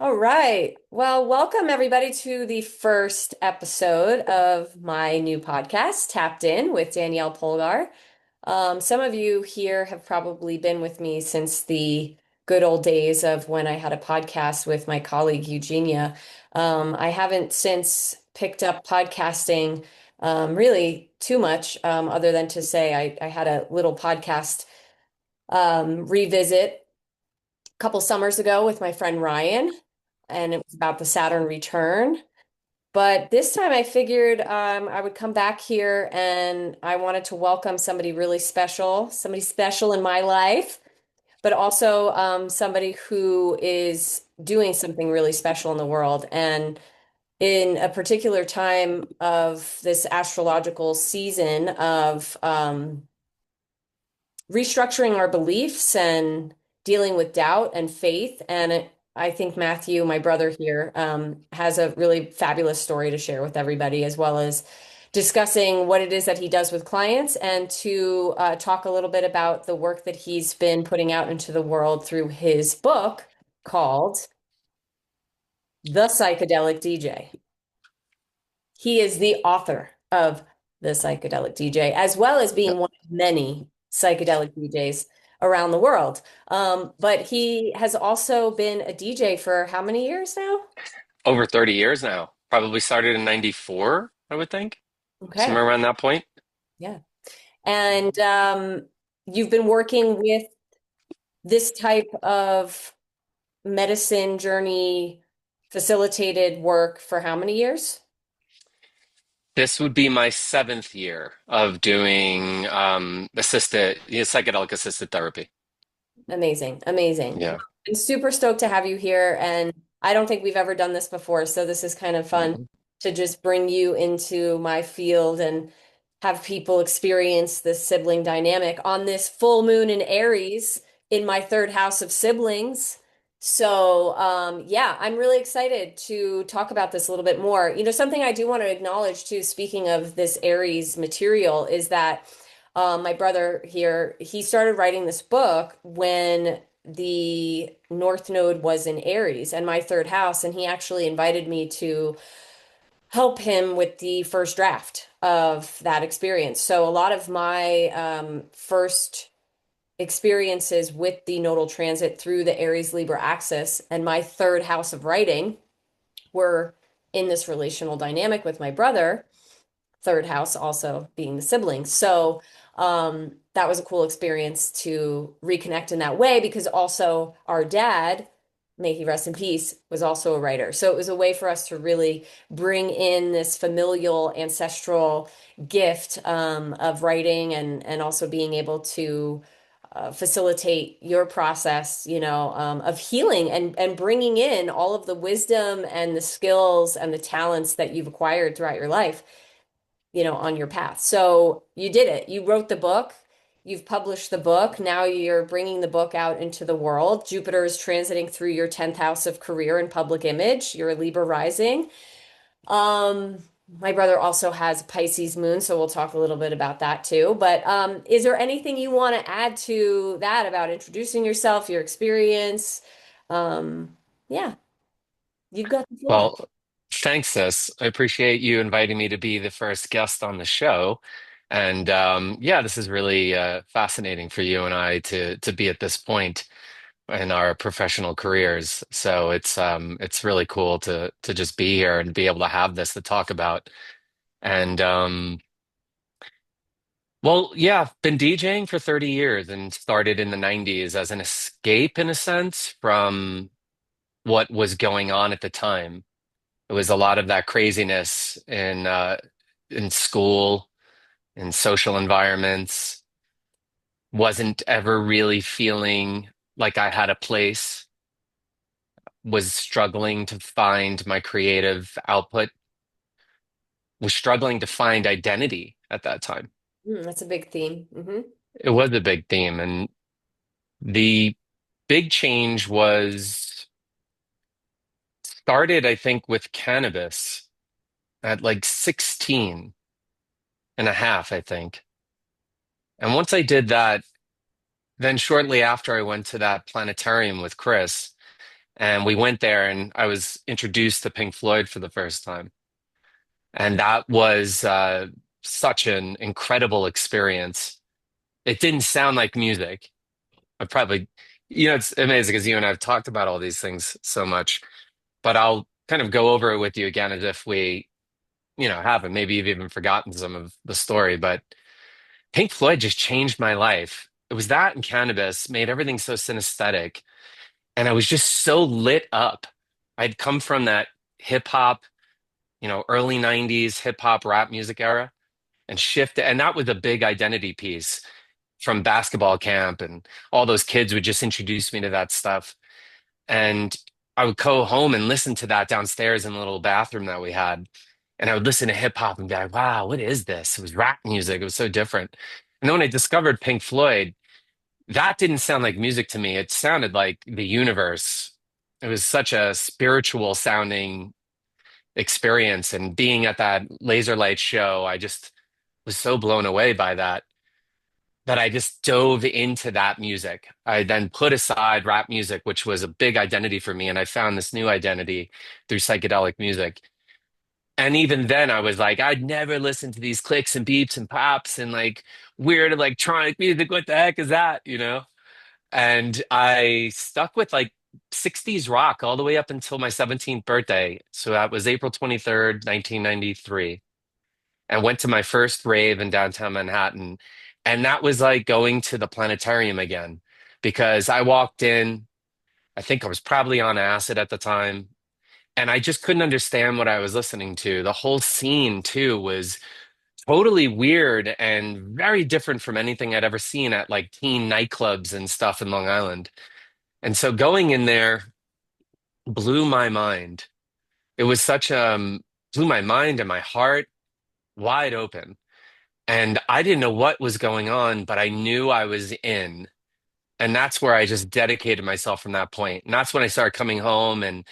All right. Well, welcome everybody to the first episode of my new podcast, Tapped In with Danielle Polgar. Some of you here have probably been with me since the good old days of when I had a podcast with my colleague Eugenia. I haven't since picked up podcasting really too much, other than to say I had a little podcast revisit couple summers ago with my friend Ryan, and it was about the Saturn return. But this time I figured I would come back here and I wanted to welcome somebody special in my life, but also somebody who is doing something really special in the world. And in a particular time of this astrological season of restructuring our beliefs and dealing with doubt and faith. I think Matthew, my brother here, has a really fabulous story to share with everybody, as well as discussing what it is that he does with clients and to talk a little bit about the work that he's been putting out into the world through his book called The Psychedelic DJ. He is the author of The Psychedelic DJ, as well as being one of many psychedelic DJs around the world. But he has also been a DJ for how many years now? Over 30 years now. Probably started in 94, I would think. Okay. Somewhere around that point. Yeah. And you've been working with this type of medicine journey facilitated work for how many years? This would be my seventh year of doing psychedelic assisted therapy. Amazing, amazing. Well, Yeah. I'm super stoked to have you here, and I don't think we've ever done this before, so this is kind of fun Mhm. to just bring you into my field and have people experience this sibling dynamic on this full moon in Aries in my third house of siblings. So, yeah, I'm really excited to talk about this a little bit more. Something I do want to acknowledge too, speaking of this Aries material, is that my brother here, he started writing this book when the North Node was in Aries and my third house, and he actually invited me to help him with the first draft of that experience. So a lot of my first experiences with the nodal transit through the Aries Libra axis and my third house of writing were in this relational dynamic with my brother, third house also being the siblings. So that was a cool experience to reconnect in that way because also our dad, may he rest in peace, was also a writer. So it was a way for us to really bring in this familial ancestral gift of writing and also being able to facilitate your process, of healing and bringing in all of the wisdom and the skills and the talents that you've acquired throughout your life, on your path. So you did it. You wrote the book. You've published the book. Now you're bringing the book out into the world. Jupiter is transiting through your 10th house of career and public image. You're a Libra rising. Um, my brother also has Pisces moon, so we'll talk a little bit about that too. But is there anything you want to add to that about introducing yourself, your experience? Yeah, you've got the floor. Well, thanks, sis. I appreciate you inviting me to be the first guest on the show. And yeah, this is really fascinating for you and I to be at this point in our professional careers. So it's really cool to just be here and be able to have this to talk about. And well, yeah, been DJing for 30 years and started in the 90s as an escape in a sense from what was going on at the time. It was a lot of that craziness in school, in social environments. Wasn't ever really feeling like I had a place. Was struggling to find my creative output. Was struggling to find identity at that time. That's a big theme. It was a big theme, and the big change was started, I think, with cannabis at like 16 and a half, I think. And once I did that, then shortly after I went to that planetarium with Chris, And we went there and I was introduced to Pink Floyd for the first time. And that was such an incredible experience. It didn't sound like music. I probably, it's amazing because you and I have talked about all these things so much, but I'll kind of go over it with you again as if we, haven't. Maybe you've even forgotten some of the story, but Pink Floyd just changed my life. It was that and cannabis made everything so synesthetic. And I was just so lit up. I'd come from that hip hop, early 90s hip hop rap music era and shifted. And that was a big identity piece from basketball camp. And all those kids would just introduce me to that stuff. And I would go home and listen to that downstairs in the little bathroom that we had. And I would listen to hip hop and be like, wow, what is this? It was rap music. It was so different. And then when I discovered Pink Floyd, that didn't sound like music to me. It sounded like the universe. It was such a spiritual sounding experience. And being at that laser light show, I just was so blown away by that I just dove into that music. I then put aside rap music, which was a big identity for me, and I found this new identity through psychedelic music. And even then, I was like, I'd never listen to these clicks and beeps and pops and like weird electronic music. What the heck is that? And I stuck with like 60s rock all the way up until my 17th birthday. So that was April 23rd, 1993, and went to my first rave in downtown Manhattan. And that was like going to the planetarium again because I walked in, I think I was probably on acid at the time, and I just couldn't understand what I was listening to. The whole scene, too, was totally weird and very different from anything I'd ever seen at like teen nightclubs and stuff in Long Island. And so going in there blew my mind. It was blew my mind and my heart wide open. And I didn't know what was going on, but I knew I was in. And that's where I just dedicated myself from that point. And that's when I started coming home and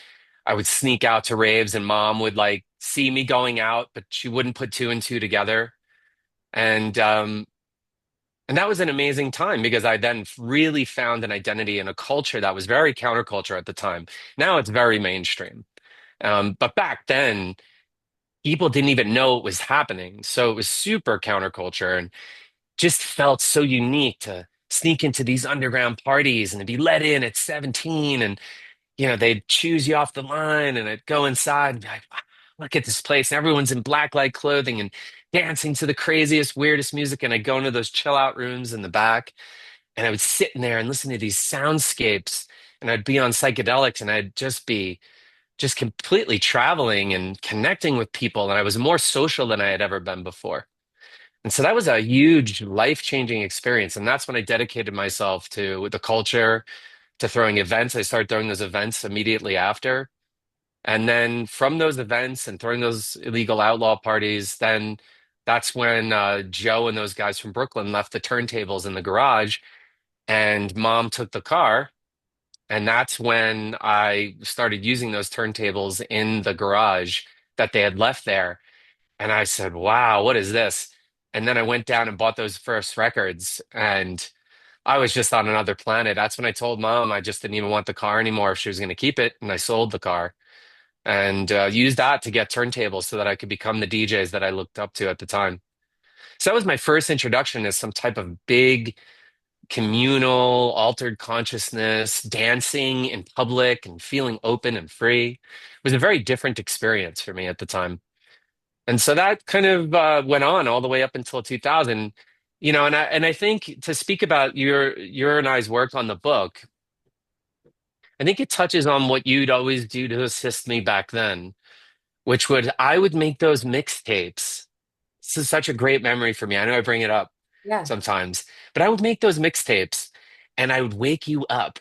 I would sneak out to raves and mom would like see me going out, but she wouldn't put two and two together. And that was an amazing time because I then really found an identity in a culture that was very counterculture at the time. Now it's very mainstream. But back then, people didn't even know it was happening. So it was super counterculture and just felt so unique to sneak into these underground parties and to be let in at 17 and they'd choose you off the line and I'd go inside and be like, wow, look at this place. And everyone's in black light clothing and dancing to the craziest, weirdest music. And I'd go into those chill out rooms in the back and I would sit in there and listen to these soundscapes and I'd be on psychedelics and I'd just be just completely traveling and connecting with people. And I was more social than I had ever been before. And so that was a huge life-changing experience. And that's when I dedicated myself to the culture, to throwing events. I started throwing those events immediately after. And then from those events and throwing those illegal outlaw parties, then that's when Joe and those guys from Brooklyn left the turntables in the garage and mom took the car. And that's when I started using those turntables in the garage that they had left there. And I said, wow, what is this? And then I went down and bought those first records. And I was just on another planet. That's when I told mom I just didn't even want the car anymore if she was going to keep it. And I sold the car and used that to get turntables so that I could become the DJs that I looked up to at the time. So that was my first introduction to some type of big communal, altered consciousness, dancing in public and feeling open and free. It was a very different experience for me at the time. And so that kind of went on all the way up until 2000. And I think to speak about your and I's work on the book, I think it touches on what you'd always do to assist me back then, which I would make those mixtapes. This is such a great memory for me. I know I bring it up Yeah. sometimes, but I would make those mixtapes and I would wake you up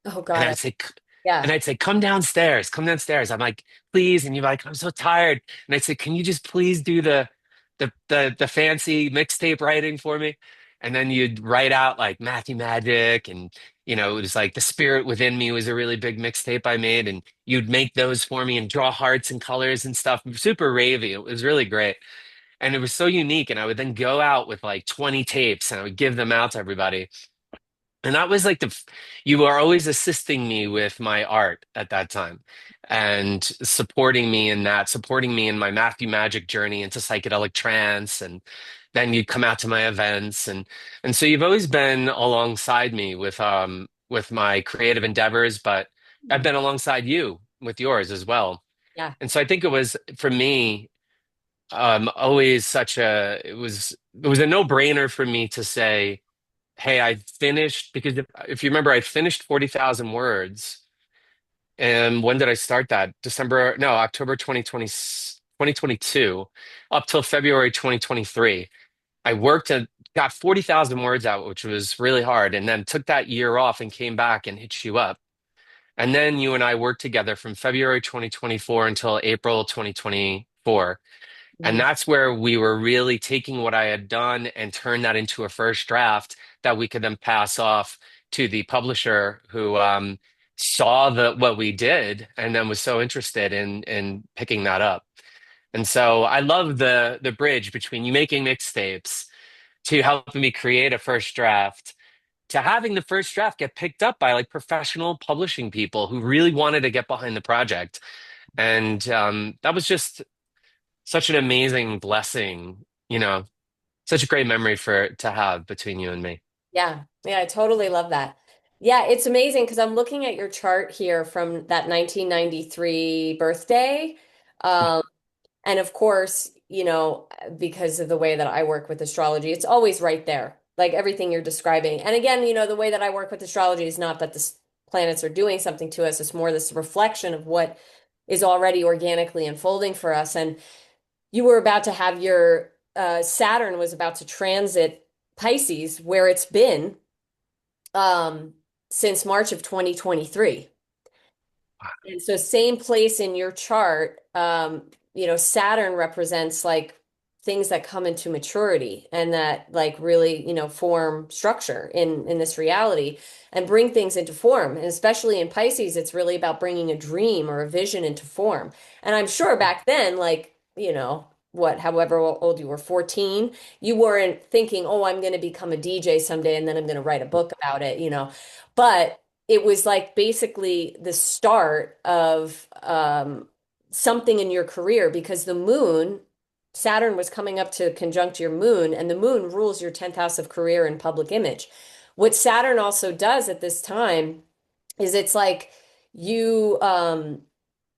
Oh and God. and Yeah. I'd say, come downstairs, come downstairs. I'm like, please. And you're like, I'm so tired. And I'd say, can you just please do the fancy mixtape writing for me? And then you'd write out like Matthew Magic and it was like The Spirit Within Me was a really big mixtape I made, and you'd make those for me and draw hearts and colors and stuff. Super ravey. It was really great. And it was so unique. And I would then go out with like 20 tapes and I would give them out to everybody. And that was like you were always assisting me with my art at that time and supporting me in that, supporting me in my Matthew Magic journey into psychedelic trance. And then you'd come out to my events. And so you've always been alongside me with my creative endeavors, but I've been alongside you with yours as well. Yeah. And so I think it was for me, always it was a no-brainer for me to say, hey, I finished because if you remember, I finished 40,000 words. And when did I start that? October 2022 up till February 2023. I worked and got 40,000 words out, which was really hard, and then took that year off and came back and hit you up. And then you and I worked together from February 2024 until April 2024. And Mhm. that's where we were really taking what I had done and turn that into a first draft that we could then pass off to the publisher who saw what we did and then was so interested in picking that up. And so I love the bridge between you making mixtapes to helping me create a first draft to having the first draft get picked up by like professional publishing people who really wanted to get behind the project. And that was just such an amazing blessing, such a great memory to have between you and me. Yeah. Yeah, I totally love that. Yeah, it's amazing because I'm looking at your chart here from that 1993 birthday. Um, and of course, because of the way that I work with astrology, it's always right there, like everything you're describing. And again, the way that I work with astrology is not that the planets are doing something to us, it's more this reflection of what is already organically unfolding for us. And you were about to have your Saturn was about to transit Pisces, where it's been um, since March of 2023. And so same place in your chart, Saturn represents like things that come into maturity and that like really, form structure in this reality and bring things into form. And especially in Pisces, it's really about bringing a dream or a vision into form. And I'm sure back then, like, however old you were, 14, you weren't thinking, oh, I'm going to become a DJ someday and then I'm going to write a book about it. But it was like basically the start of something in your career because the moon, Saturn was coming up to conjunct your moon, and the moon rules your 10th house of career and public image. What Saturn also does at this time is it's like you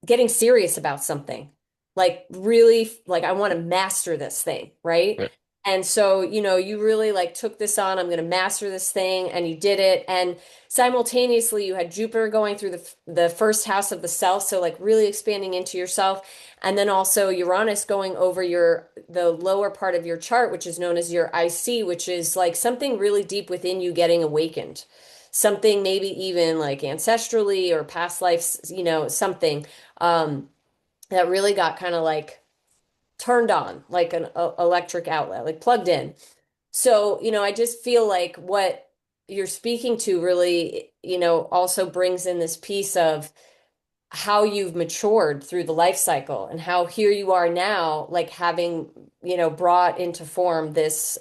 getting serious about something. Like really like I want to master this thing, right? Right. And so, you really like took this on, I'm going to master this thing, and you did it. And simultaneously, you had Jupiter going through the first house of the self, so like really expanding into yourself. And then also Uranus going over the lower part of your chart, which is known as your IC, which is like something really deep within you getting awakened. Something maybe even like ancestrally or past lives, something that really got kind of like turned on, like an electric outlet, like plugged in. So, I just feel like what you're speaking to really, also brings in this piece of how you've matured through the life cycle and how here you are now, like having, brought into form this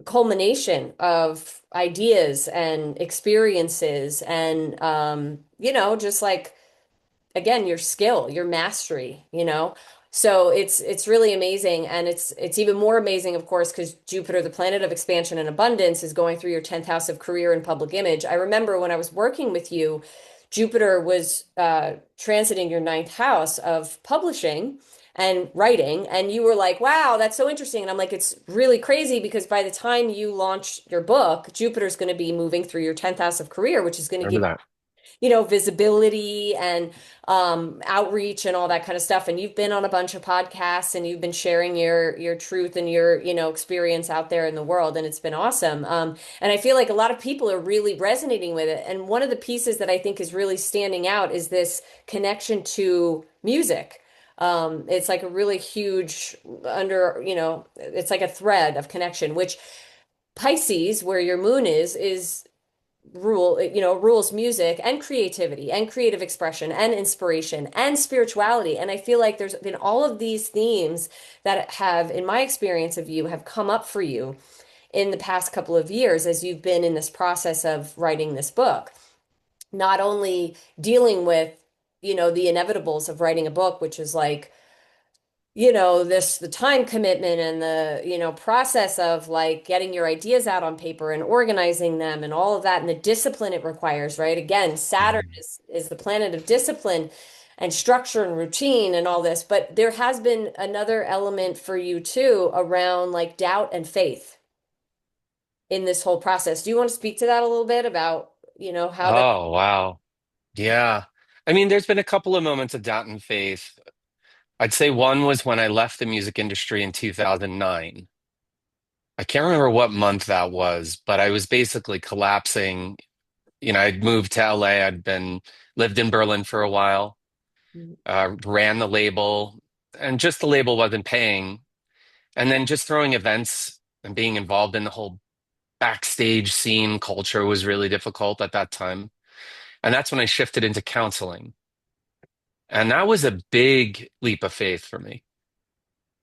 culmination of ideas and experiences and, just like again your skill, your mastery. So it's really amazing, and it's even more amazing, of course, because Jupiter, the planet of expansion and abundance, is going through your 10th house of career and public image. I remember when I was working with you, Jupiter was transiting your ninth house of publishing and writing, and you were like, wow, that's so interesting. And I'm like, it's really crazy because by the time you launch your book, Jupiter's going to be moving through your 10th house of career, which is going to Remember give that. visibility and outreach and all that kind of stuff. And you've been on a bunch of podcasts and you've been sharing your truth and your, experience out there in the world. And it's been awesome. And I feel like a lot of people are really resonating with it. And one of the pieces that I think is really standing out is this connection to music. It's like a really huge it's like a thread of connection, which Pisces, where your moon is rules music and creativity and creative expression and inspiration and spirituality. And I feel like there's been all of these themes that have, in my experience of you, have come up for you in the past couple of years as you've been in this process of writing this book? Not only dealing with, the inevitables of writing a book, which is like, the time commitment and the, process of like getting your ideas out on paper and organizing them and all of that and the discipline it requires, right? Again, Saturn Mhm. is the planet of discipline and structure and routine and all this. But there has been another element for you too around like doubt and faith in this whole process. Do you want to speak to that a little bit about, how that? Oh, wow. Yeah. I mean, there's been a couple of moments of doubt and faith. I'd say one was when I left the music industry in 2009. I can't remember what month that was, but I was basically collapsing. I'd moved to LA. Lived in Berlin for a while, ran the label, and just the label wasn't paying. And then just throwing events and being involved in the whole backstage scene culture was really difficult at that time. And that's when I shifted into counseling. And that was a big leap of faith for me.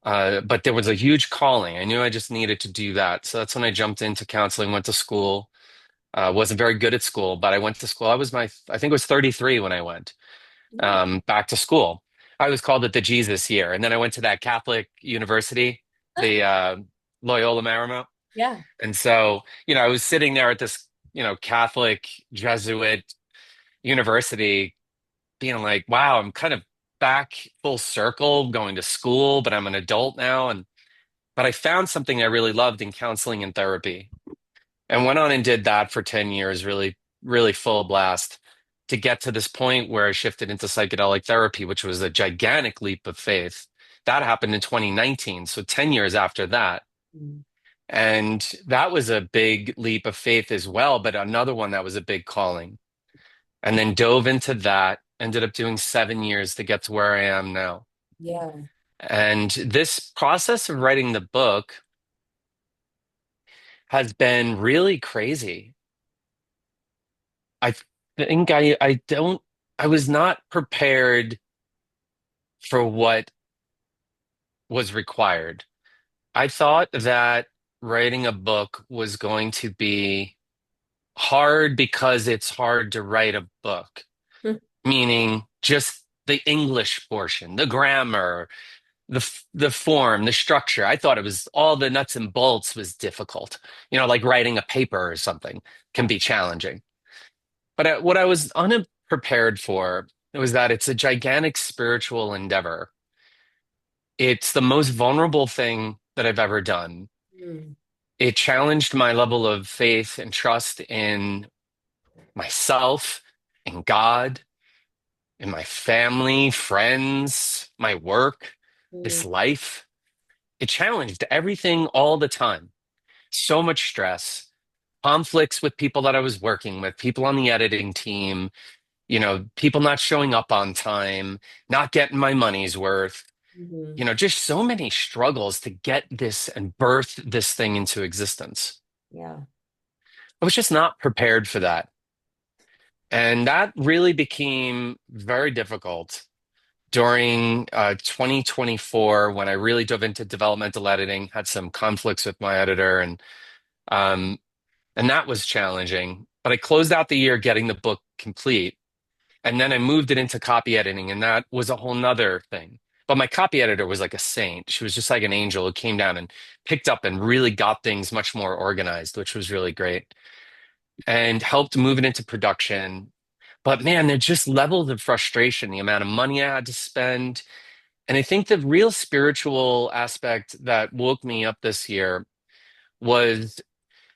But there was a huge calling. I knew I just needed to do that. So that's when I jumped into counseling, went to school. Wasn't very good at school, but I went to school. I think it was 33 when I went Mm. back to school. I was called it the Jesus year. And then I went to that Catholic university, the Loyola Marymount. Yeah. And so, I was sitting there at this, Catholic Jesuit university being like, wow, I'm kind of back full circle going to school, but I'm an adult now. But I found something I really loved in counseling and therapy and went on and did that for 10 years, really, really full blast to get to this point where I shifted into psychedelic therapy, which was a gigantic leap of faith. That happened in 2019. So 10 years after that. Mm. And that was a big leap of faith as well, but another one that was a big calling. And then dove into that, ended up doing 7 years to get to where I am now. Yeah. And this process of writing the book has been really crazy. I I don't, I was not prepared for what was required. I thought that writing a book was going to be hard because it's hard to write a book, Mm. meaning just the English portion, the grammar, the form, the structure. I thought it was all the nuts and bolts was difficult. Like writing a paper or something can be challenging. But what I was unprepared for was that it's a gigantic spiritual endeavor. It's the most vulnerable thing that I've ever done. Mm. It challenged my level of faith and trust in myself, in God, in my family, friends, my work, Mm. this life. It challenged everything all the time. So much stress, conflicts with people that I was working with, people on the editing team, people not showing up on time, not getting my money's worth, Mhm. just so many struggles to get this and birth this thing into existence. Yeah. I was just not prepared for that. And that really became very difficult during 2024 when I really dove into developmental editing, had some conflicts with my editor, um, and that was challenging. But I closed out the year getting the book complete. And then I moved it into copy editing, and that was a whole nother thing. But my copy editor was like a saint. She was just like an angel who came down and picked up and really got things much more organized, which was really great and helped move it into production. But man, there's just levels of frustration, the amount of money I had to spend. And I think the real spiritual aspect that woke me up this year was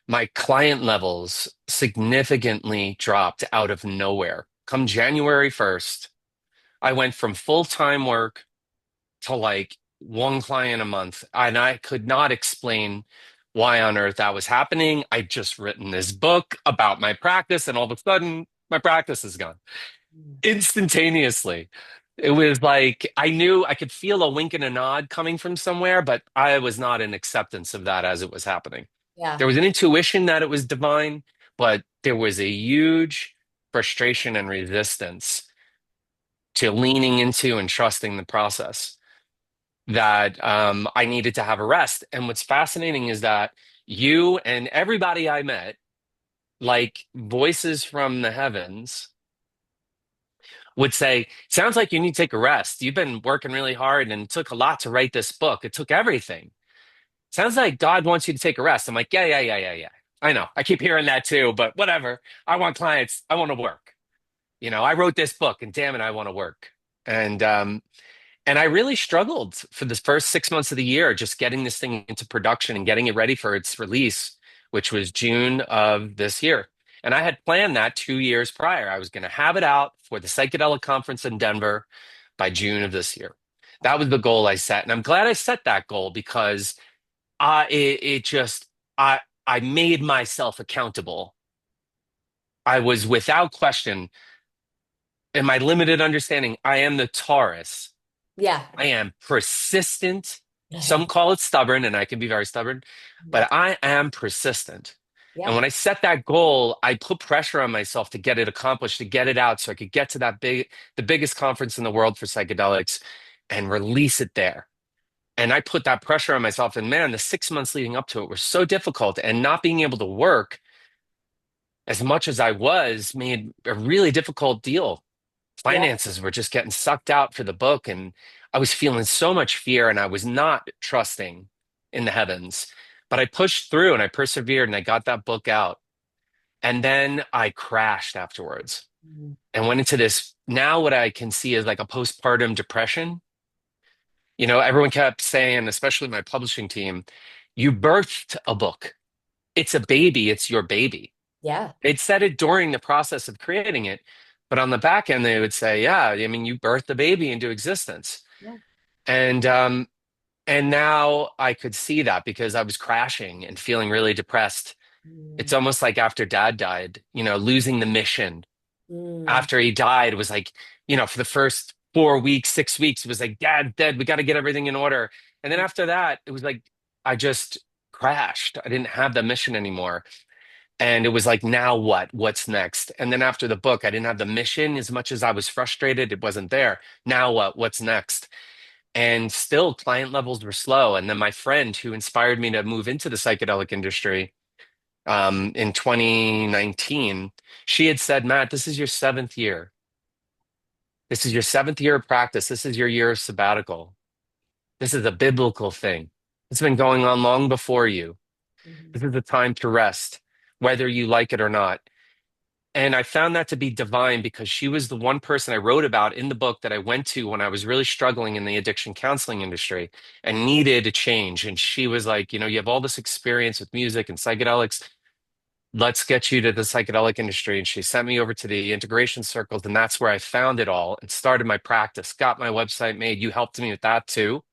my client levels significantly dropped out of nowhere. Come January 1st, I went from full-time work to like one client a month, and I could not explain why on earth that was happening. I'd just written this book about my practice, and all of a sudden, my practice is gone Mm. instantaneously. It was like I knew I could feel a wink and a nod coming from somewhere, but I was not in acceptance of that as it was happening. Yeah. There was an intuition that it was divine, but there was a huge frustration and resistance to leaning into and trusting the process that I needed to have a rest. And what's fascinating is that You and everybody I met, like voices from the heavens, would say, sounds like you need to take a rest. You've been working really hard and it took a lot to write this book. It took everything. Sounds like God wants you to take a rest. I'm like, yeah, yeah, yeah, yeah, yeah. I know. I keep hearing that too, but whatever. I want clients. I want to work. I wrote this book and damn it, I want to work. And and I really struggled for the first 6 months of the year, just getting this thing into production and getting it ready for its release, which was June of this year. And I had planned that 2 years prior. I was going to have it out for the psychedelic conference in Denver by June of this year. That was the goal I set. And I'm glad I set that goal because it just, I made myself accountable. I was without question, in my limited understanding, I am the Taurus. Yeah. I am persistent. Some call it stubborn, and I can be very stubborn, but I am persistent. And Yeah. when I set that goal, I put pressure on myself to get it accomplished, to get it out so I could get to the biggest conference in the world for psychedelics and release it there. And I put that pressure on myself. And man, the 6 months leading up to it were so difficult. And not being able to work as much as I was made a really difficult deal. Yeah. Finances were just getting sucked out for the book, and I was feeling so much fear, and I was not trusting in the heavens. But I pushed through and I persevered and I got that book out. And then I crashed afterwards Mhm. and went into this now what I can see as like a postpartum depression. Everyone kept saying, especially my publishing team, you birthed a book. It's a baby, it's your baby. Yeah. They'd said it during the process of creating it, but on the back end, they would say, "Yeah, I mean, you birthed the baby into existence." Yeah. And and now I could see that because I was crashing and feeling really depressed. It's Mm. almost like after Dad died, losing the mission. Mm. After he died, it was like, for the first 4 weeks, 6 weeks, it was like, Dad's dead. We got to get everything in order. And then after that, it was like I just crashed. I didn't have the mission anymore. And it was like, now what? What's next? And then after the book, I didn't have the mission as much as I was frustrated. It wasn't there. Now what? What's next? And still, client levels were slow. And then my friend who inspired me to move into the psychedelic industry in 2019, she had said, Matt, this is your seventh year. This is your seventh year of practice. This is your year of sabbatical. This is a biblical thing. It's been going on long before you. Mhm. This is the time to rest, whether you like it or not. And I found that to be divine because she was the one person I wrote about in the book that I went to when I was really struggling in the addiction counseling industry and needed a change. And she was like, you have all this experience with music and psychedelics. Let's get you to the psychedelic industry. And she sent me over to the integration circles. And that's where I found it all and started my practice, got my website made. You helped me with that too.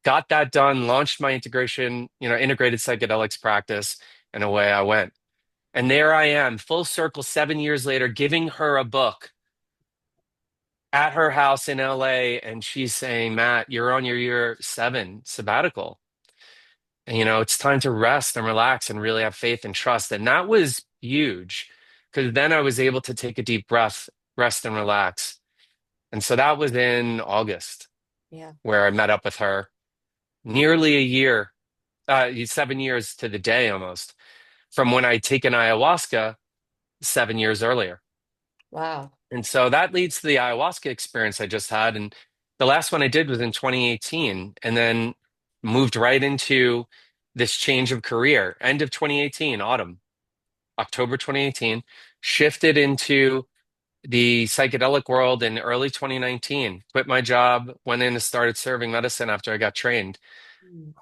Got that done, launched my integration, integrated psychedelics practice, and away I went. And there I am, full circle 7 years later, giving her a book at her house in LA. And she's saying, Matt, you're on your year seven sabbatical. And, it's time to rest and relax and really have faith and trust. And that was huge because then I was able to take a deep breath, rest and relax. And so that was in August Yeah. where I met up with her. Nearly a year, 7 years to the day almost, from when I'd taken ayahuasca 7 years earlier. Wow. And so that leads to the ayahuasca experience I just had. And the last one I did was in 2018, and then moved right into this change of career. End of 2018, autumn, October 2018, shifted into the psychedelic world in early 2019. Quit my job, went in and started serving medicine after I got trained. Mm.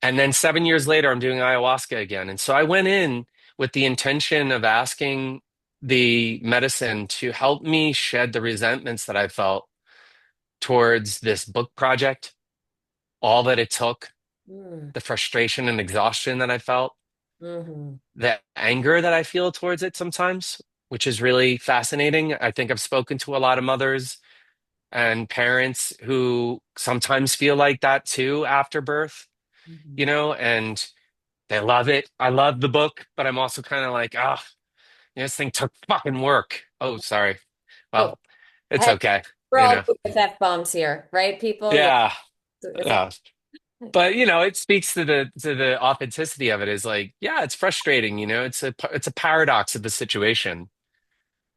And then 7 years later, I'm doing ayahuasca again. And so I went in with the intention of asking the medicine to help me shed the resentments that I felt towards this book project, all that it took, Mm. the frustration and exhaustion that I felt, Mhm. the anger that I feel towards it sometimes, which is really fascinating. I think I've spoken to a lot of mothers and parents who sometimes feel like that too after birth, Mhm. and they love it. I love the book, but I'm also kind of like, ah, this thing took fucking work. Oh, sorry. Oh, Well, it's hey, okay. we're You all know. good with F-bombs here, right, people? Yeah. Yeah. It's Yeah. But it speaks to the authenticity of it is like, yeah, it's frustrating, it's a paradox of the situation.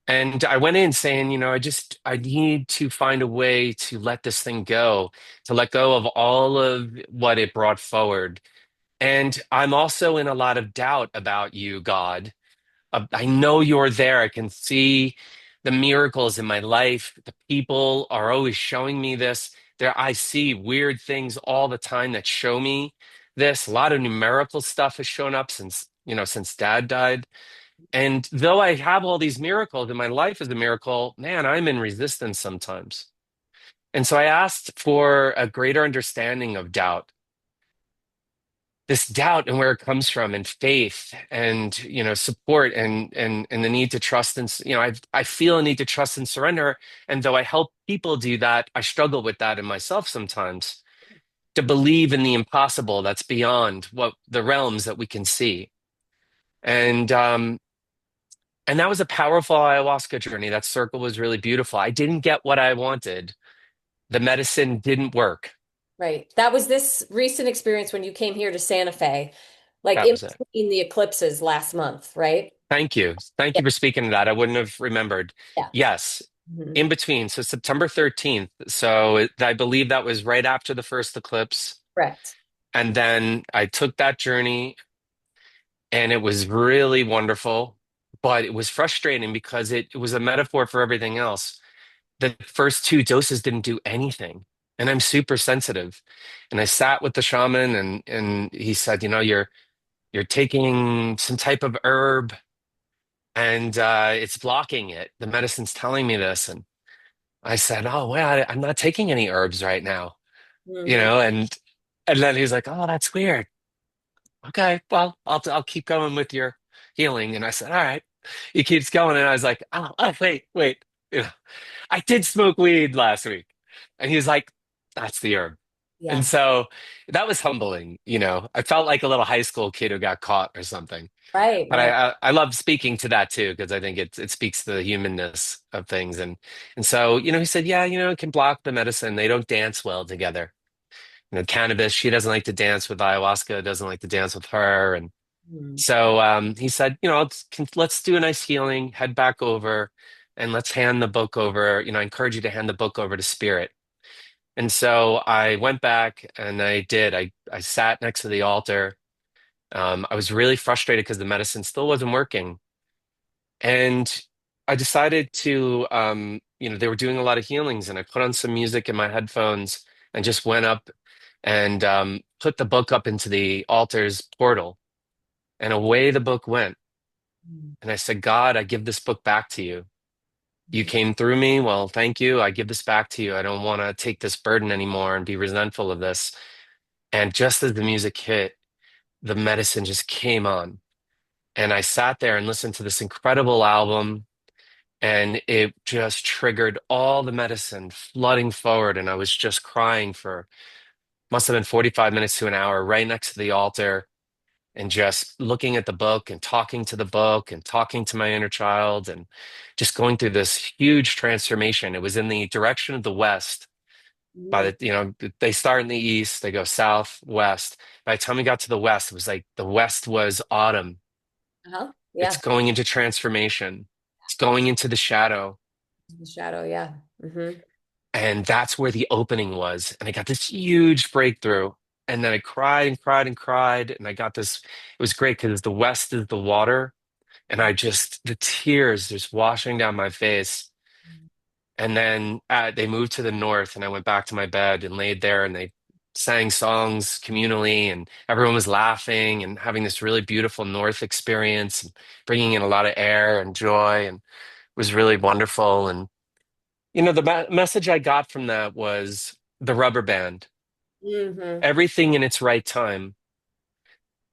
And I went in saying, I need to find a way to let this thing go, to let go of all of what it brought forward. And I'm also in a lot of doubt about you, God. I know you're there. I can see the miracles in my life. The people are always showing me this. I see weird things all the time that show me this. A lot of numerical stuff has shown up since Dad died. And though I have all these miracles and my life is a miracle, man, I'm in resistance sometimes. And so I asked for a greater understanding of doubt, this doubt and where it comes from, and faith, and support, and the need to trust, and I feel a need to trust and surrender. And though I help people do that, I struggle with that in myself sometimes, to believe in the impossible that's beyond what the realms that we can see. And that was a powerful ayahuasca journey. That circle was really beautiful. I didn't get what I wanted. The medicine didn't work. Right. That was this recent experience when you came here to Santa Fe, like That in was it. between the eclipses last month, right? Thank you. Thank Yeah. you for speaking to that. I wouldn't have remembered. Yeah. Yes, Mhm. in between. So September 13th. So I believe that was right after the first eclipse. Correct. And then I took that journey and it was really wonderful, but it was frustrating because it was a metaphor for everything else. The first two doses didn't do anything. And I'm super sensitive. And I sat with the shaman and he said, you're taking some type of herb and it's blocking it. The medicine's telling me this. And I said, oh, well, I'm not taking any herbs right now, Hmm. and then he's like, oh, that's weird. Okay, well, I'll keep going with your healing. And I said, all right. He keeps going. And I was like, oh, wait. You know, I did smoke weed last week. And he was like, that's the herb. And Yeah. so that was humbling. I felt like a little high school kid who got caught or something. Right, But right. I love speaking to that too because I think it speaks to the humanness of things. And so he said, yeah, it can block the medicine. They don't dance well together. Cannabis, she doesn't like to dance with ayahuasca, doesn't like to dance with her. And Mhm. so he said, let's do a nice healing, head back over, and let's hand the book over. I encourage you to hand the book over to spirit. And so I went back and I did. I sat next to the altar. I was really frustrated because the medicine still wasn't working. And I decided to, they were doing a lot of healings, and I put on some music in my headphones and just went up and put the book up into the altar's portal. And away the book went. And I said, God, I give this book back to you. You came through me. Well, thank you. I give this back to you. I don't want to take this burden anymore and be resentful of this. And just as the music hit, the medicine just came on. And I sat there and listened to this incredible album. And it just triggered all the medicine flooding forward. And I was just crying for, must have been 45 minutes to an hour right next to the altar and just looking at the book and talking to the book and talking to my inner child and just going through this huge transformation. It was in the direction of the West. Mhm. They start in the East, they go south, west. By the time we got to the West, it was like the West was autumn. Uh-huh. It's Yeah. going into transformation. It's going into the shadow. The shadow, yeah. Hmm. And that's where the opening was. And I got this huge breakthrough. And then I cried and cried and cried. And I got this, it was great because the West is the water. And the tears just washing down my face. And then they moved to the north, and I went back to my bed and laid there, and they sang songs communally, and everyone was laughing and having this really beautiful north experience, and bringing in a lot of air and joy, and it was really wonderful. And the message I got from that was the rubber band, Hmm. everything in its right time.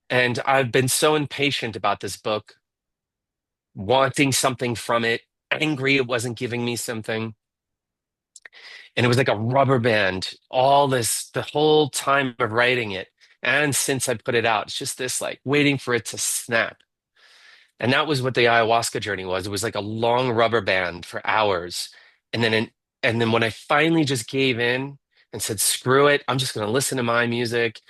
And I've been so impatient about this book, wanting something from it, angry it wasn't giving me something. And it was like a rubber band, the whole time of writing it. And since I put it out, it's just this like waiting for it to snap. And that was what the ayahuasca journey was. It was like a long rubber band for hours. And then, and then when I finally just gave in, and said, screw it. I'm just going to listen to my music.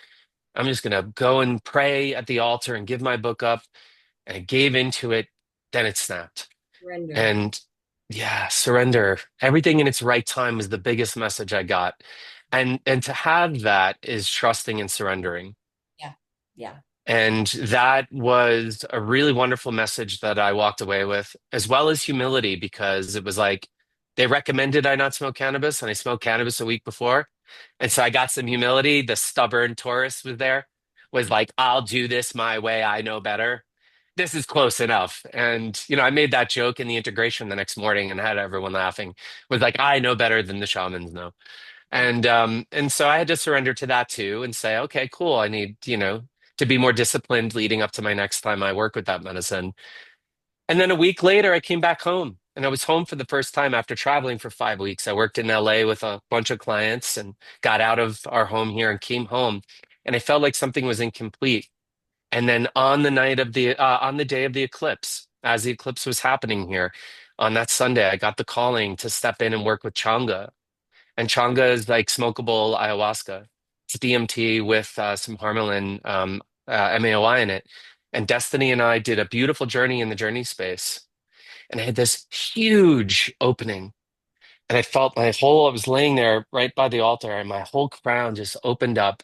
I'm just going to go and pray at the altar and give my book up. And I gave into it. Then it snapped. Surrender. And yeah, surrender. Everything in its right time was the biggest message I got. And to have that is trusting and surrendering. Yeah. Yeah. And that was a really wonderful message that I walked away with, as well as humility, because it was like they recommended I not smoke cannabis, and I smoked cannabis a week before. And so I got some humility. The stubborn Taurus was there, was like, I'll do this my way. I know better. This is close enough. And, I made that joke in the integration the next morning and had everyone laughing. Was like, I know better than the shamans know. And so I had to surrender to that too and say, okay, cool. I need, to be more disciplined leading up to my next time I work with that medicine. And then a week later, I came back home and I was home for the first time after traveling for 5 weeks. I worked in LA with a bunch of clients and got out of our home here and came home. And I felt like something was incomplete. And then on the day of the eclipse, as the eclipse was happening here on that Sunday, I got the calling to step in and work with Changa. And Changa is like smokable ayahuasca. It's DMT with some Harmalin MAOI in it. And Destiny and I did a beautiful journey in the journey space. And I had this huge opening. And I felt I was laying there right by the altar, and my whole crown just opened up.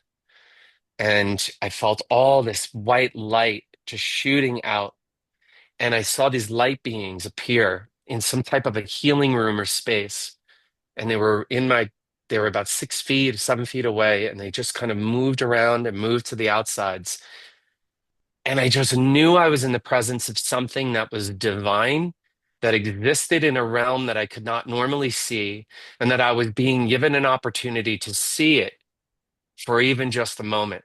And I felt all this white light just shooting out. And I saw these light beings appear in some type of a healing room or space, and they were about 6 feet, 7 feet away, and they just kind of moved around and moved to the outsides. And I just knew I was in the presence of something that was divine, that existed in a realm that I could not normally see, and that I was being given an opportunity to see it for even just a moment.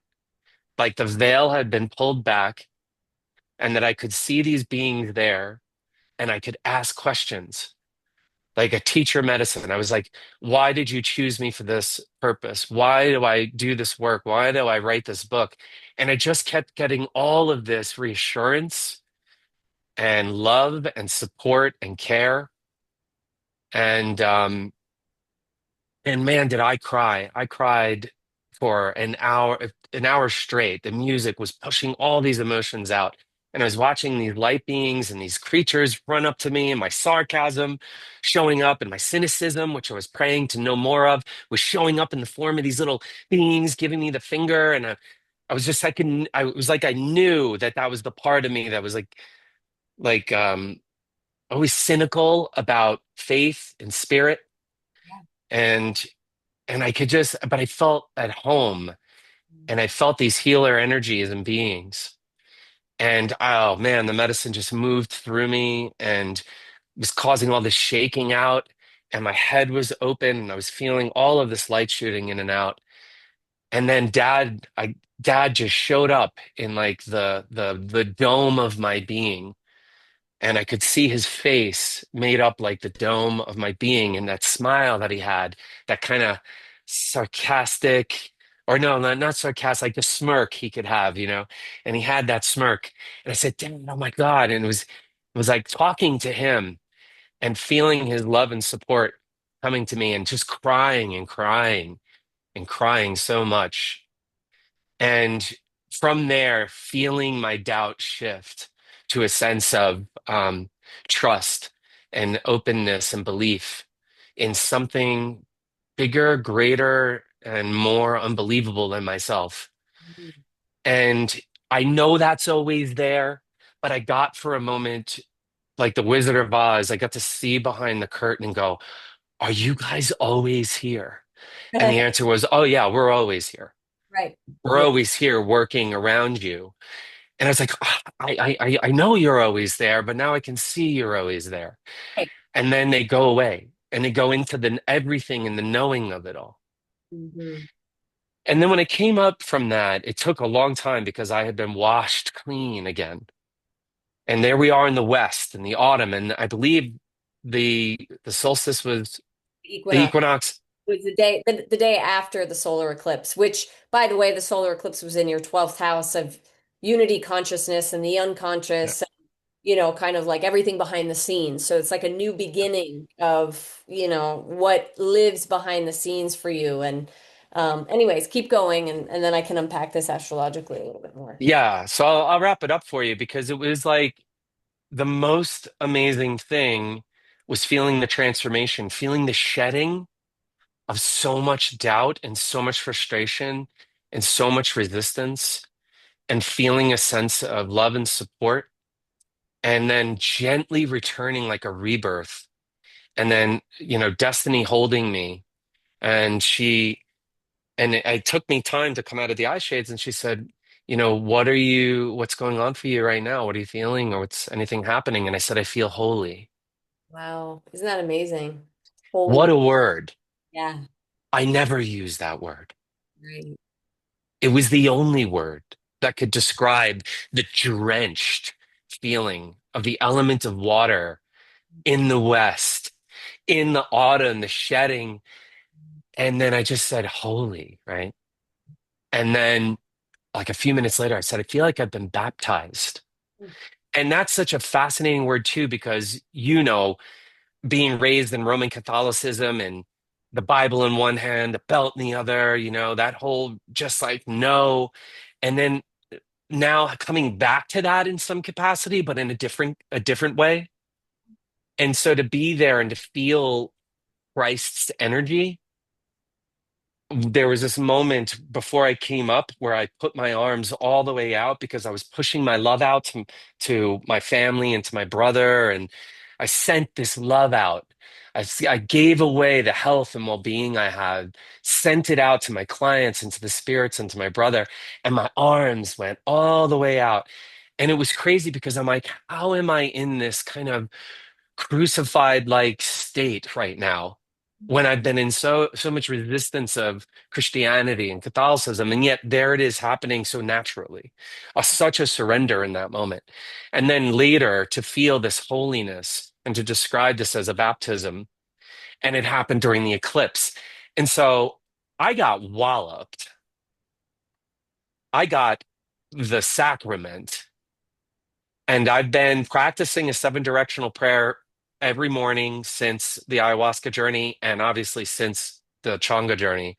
Like the veil had been pulled back, and that I could see these beings there, and I could ask questions like a teacher medicine. I was like, why did you choose me for this purpose? Why do I do this work? Why do I write this book? And I just kept getting all of this reassurance and love and support and care. And and man, did I cry. I cried for an hour straight. The music was pushing all these emotions out. And I was watching these light beings and these creatures run up to me, and my sarcasm showing up, and my cynicism, which I was praying to know more of, was showing up in the form of these little beings giving me the finger. And I was just like, I was like, I knew that that was the part of me that was like always cynical about faith and spirit. Yeah. And I could just, but I felt at home, and I felt these healer energies and beings. And oh man, the medicine just moved through me and was causing all this shaking out. And my head was open, and I was feeling all of this light shooting in and out. And then dad just showed up in like the dome of my being, and I could see his face made up like the dome of my being, and that smile that he had, that kind of sarcastic, or no, not sarcastic, like the smirk he could have, and he had that smirk. And I said, Dad, oh my God. And it was like talking to him and feeling his love and support coming to me, and just crying and crying and crying so much. And from there, feeling my doubt shift to a sense of trust and openness and belief in something bigger, greater, and more unbelievable than myself. Mhm. And I know that's always there, but I got for a moment, like the Wizard of Oz, I got to see behind the curtain and go, are you guys always here? And the answer was, oh, yeah, we're always here. Right. We're Yeah. always here working around you. And I was like, "Ah, I know you're always there, but now I can see you're always there." Right. And then they go away, and they go into the everything and the knowing of it all. Mhm. And then when it came up from that, it took a long time because I had been washed clean again. And there we are in the West in the autumn. And I believe the solstice was the Equinox equinox. was the day after the solar eclipse, which, by the way, the solar eclipse was in your 12th house of unity consciousness and the Yeah. unconscious. kind of like everything behind the scenes. So it's like a new beginning of, what lives behind the scenes for you. And anyways, keep going and then I can unpack this astrologically a little bit more. Yeah, so I'll wrap it up for you because it was like the most amazing thing was feeling the transformation, feeling the shedding of so much doubt and so much frustration and so much resistance, and feeling a sense of love and support, and then gently returning like a rebirth. And then, Destiny holding me. And it took me time to come out of the eye shades. And she said, what's going on for you right now? What are you feeling? Or what's anything happening? And I said, I feel holy. Wow. Isn't that amazing? What Holy. a word. Yeah. I never use that word. Right. It was the only word that could describe the drenched feeling of the element of water in the West, in the autumn, the shedding. And then I just said, holy, right? And then, like a few minutes later, I said, I feel like I've been baptized. And that's such a fascinating word, too, because, being raised in Roman Catholicism and the Bible in one hand, the belt in the other, that whole just like no. And then now coming back to that in some capacity, but in a different way. And so to be there and to feel Christ's energy, there was this moment before I came up where I put my arms all the way out because I was pushing my love out to my family and to my brother. And I sent this love out. I gave away the health and well-being I had, sent it out to my clients and to the spirits and to my brother. And my arms went all the way out. And it was crazy because I'm like, how am I in this kind of crucified like state right now when I've been in so much resistance of Christianity and Catholicism, and yet there it is happening so naturally, such a surrender in that moment. And then later to feel this holiness and to describe this as a baptism, and it happened during the eclipse. And so I got walloped. I got the sacrament. And I've been practicing a seven directional prayer every morning since the ayahuasca journey and obviously since the Changa journey.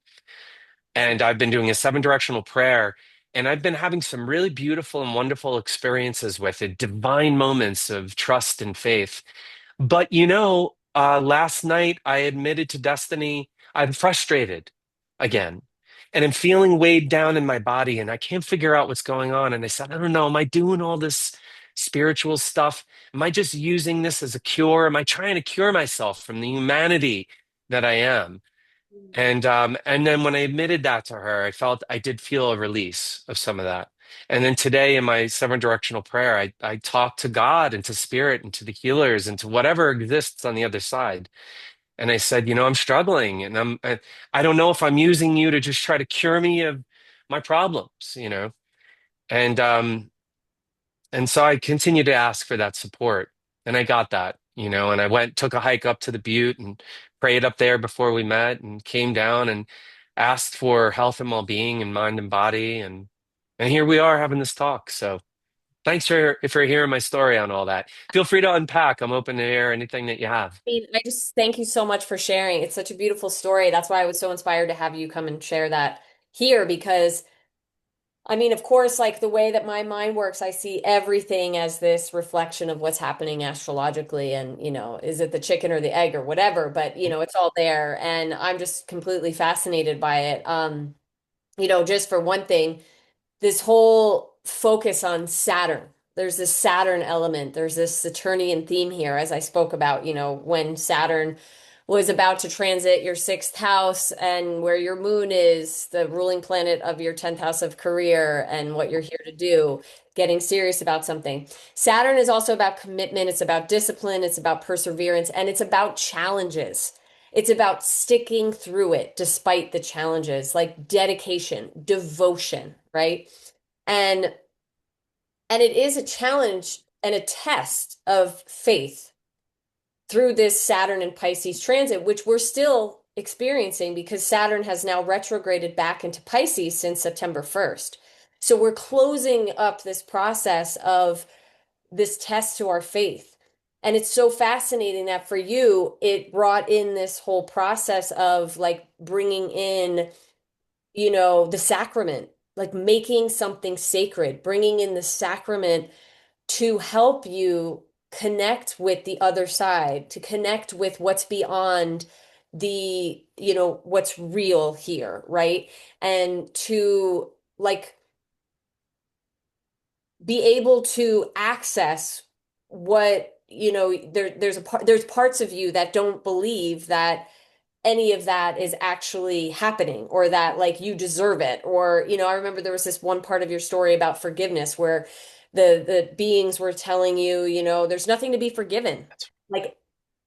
And I've been doing a seven directional prayer, and I've been having some really beautiful and wonderful experiences with it, divine moments of trust and faith. But last night I admitted to Destiny, I'm frustrated again. And I'm feeling weighed down in my body, and I can't figure out what's going on. And I said, I don't know, am I doing all this spiritual stuff? Am I just using this as a cure? Am I trying to cure myself from the humanity that I am? And then when I admitted that to her, I did feel a release of some of that. And then today in my seven directional prayer, I talked to God and to spirit and to the healers and to whatever exists on the other side. And I said, I'm struggling, and I don't know if I'm using you to just try to cure me of my problems. And so I continued to ask for that support, and I got that. And I took a hike up to the butte and prayed up there before we met, and came down and asked for health and well-being and mind and body, and here we are having this talk. So thanks for hearing my story on all that. Feel free to unpack. I'm open to hear anything that you have. Mean, I just thank you so much for sharing. It's such a beautiful story. That's why I was so inspired to have you come and share that here because I mean, of course, like the way that my mind works, I see everything as this reflection of what's happening astrologically and, is it the chicken or the egg or whatever, but it's all there and I'm just completely fascinated by it. Just for one thing, this whole focus on Saturn. There's this Saturn element. There's this Saturnian theme here, as I spoke about, when Saturn was about to transit your sixth house and where your moon is, the ruling planet of your 10th house of career and what you're here to do, getting serious about something. Saturn is also about commitment, it's about discipline, it's about perseverance, and it's about challenges. It's about sticking through it despite the challenges, like dedication, devotion, right? And and it is a challenge and a test of faith through this Saturn and Pisces transit, which we're still experiencing because Saturn has now retrograded back into Pisces since September 1st. So we're closing up this process of this test to our faith. And it's so fascinating that for you, it brought in this whole process of like bringing in, the sacrament, like making something sacred, bringing in the sacrament to help you connect with the other side, to connect with what's beyond what's real here, right? And to like be able to access what, there's parts of you that don't believe that any of that is actually happening or that like you deserve it. Or, I remember there was this one part of your story about forgiveness where the beings were telling you, there's nothing to be forgiven. Like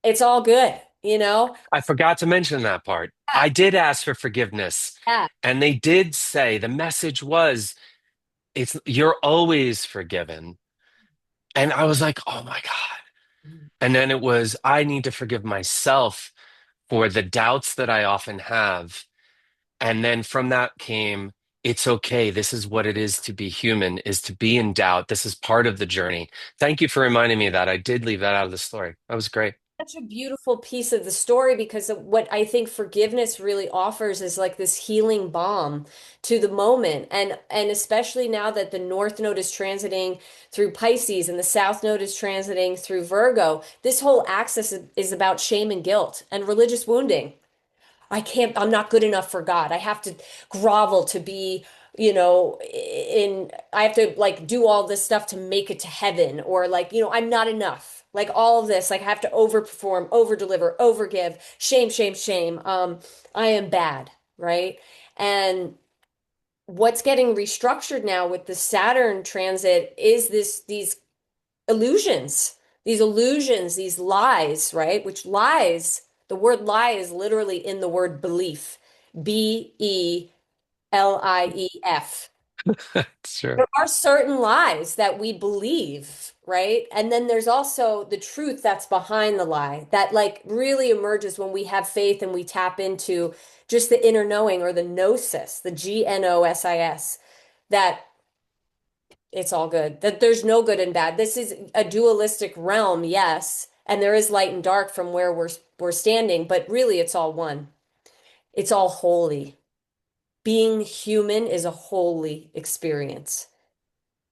it's all good, you know? I forgot to mention that part. Yeah. I did ask for forgiveness, Yeah. and they did say the message was, it's you're always forgiven. And I was like, oh my God. And then it was, I need to forgive myself for the doubts that I often have. And then from that came, it's okay. This is what it is to be human, is to be in doubt. This is part of the journey. Thank you for reminding me of that. I did leave that out of the story. That was great. Such a beautiful piece of the story because of what I think forgiveness really offers is like this healing balm to the moment. And especially now that the North Node is transiting through Pisces and the South Node is transiting through Virgo, this whole axis is about shame and guilt and religious wounding. I'm not good enough for God. I have to grovel to be, I have to like do all this stuff to make it to heaven, or like, I'm not enough. Like all of this, like I have to overperform, over deliver, overgive, shame, shame, shame. I am bad, right? And what's getting restructured now with the Saturn transit is these illusions, these lies, right? Which lies, the word lie is literally in the word belief, Belief. Sure. There are certain lies that we believe, right? And then there's also the truth that's behind the lie that like really emerges when we have faith and we tap into just the inner knowing or the gnosis, the Gnosis, that it's all good. That there's no good and bad. This is a dualistic realm, yes, and there is light and dark from where we're standing, but really it's all one. It's all holy. Being human is a holy experience,